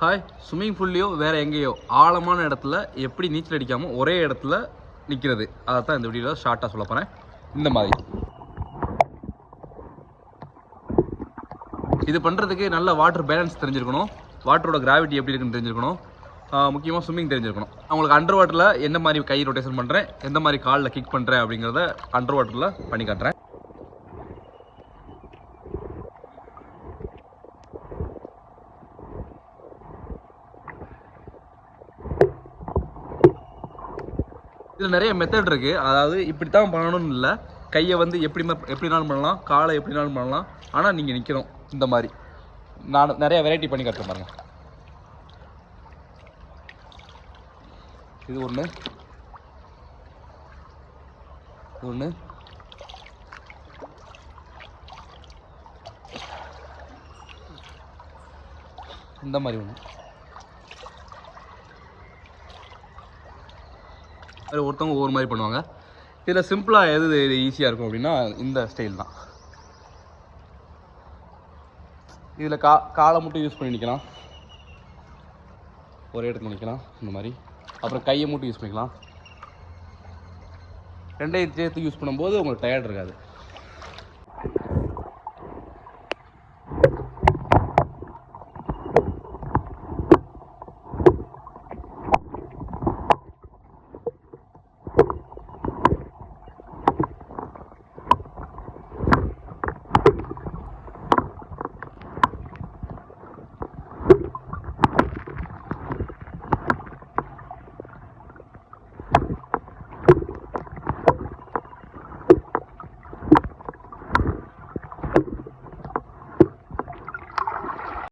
Hi, swimming பூல்லையோ வேறு எங்கேயோ ஆழமான இடத்துல எப்படி நீச்சல் அடிக்காமல் ஒரே இடத்துல நிற்கிறது, அதை தான் இந்த வீடியோவில் ஷார்ட்டாக சொல்ல போகிறேன். இந்த மாதிரி இது பண்ணுறதுக்கு நல்ல வாட்டர் பேலன்ஸ் தெரிஞ்சிருக்கணும், வாட்டரோட கிராவிட்டி எப்படி இருக்குன்னு தெரிஞ்சிருக்கணும், முக்கியமாக ஸ்விம்மிங் தெரிஞ்சிருக்கணும். அவங்களுக்கு அண்டர் வாட்டரில் எந்த மாதிரி கை ரொட்டேஷன் பண்ணுறேன், எந்த மாதிரி காலில் கிக் பண்ணுறேன் அப்படிங்கிறத அண்டர் வாட்டரில் பண்ணி காட்டுறேன். இதில் நிறைய மெத்தட் இருக்குது. அதாவது இப்படி தான் பண்ணணும்னு இல்லை, கையை வந்து எப்படினாலும் பண்ணலாம், காலை எப்படினாலும் பண்ணலாம். ஆனால் நீங்கள் நிற்கணும் இந்த மாதிரி. நான் நிறைய வெரைட்டி பண்ணி காட்டுறேன் பாருங்க. இது ஒன்று, இது ஒன்று, இந்த மாதிரி ஒன்று. ஒருத்தவங்க ஒவ்வொரு மாதிரி பண்ணுவாங்க. இதில் சிம்பிளாக எது ஈஸியாக இருக்கும் அப்படின்னா இந்த ஸ்டைல் தான். இதில் காலை மட்டும் யூஸ் பண்ணி நிற்கலாம், ஒரே இடத்துல நிற்கலாம் இந்த மாதிரி. அப்புறம் கையை மட்டும் யூஸ் பண்ணிக்கலாம். ரெண்டையும் சேர்த்து யூஸ் பண்ணும்போது உங்களுக்கு டயர்ட் இருக்காது.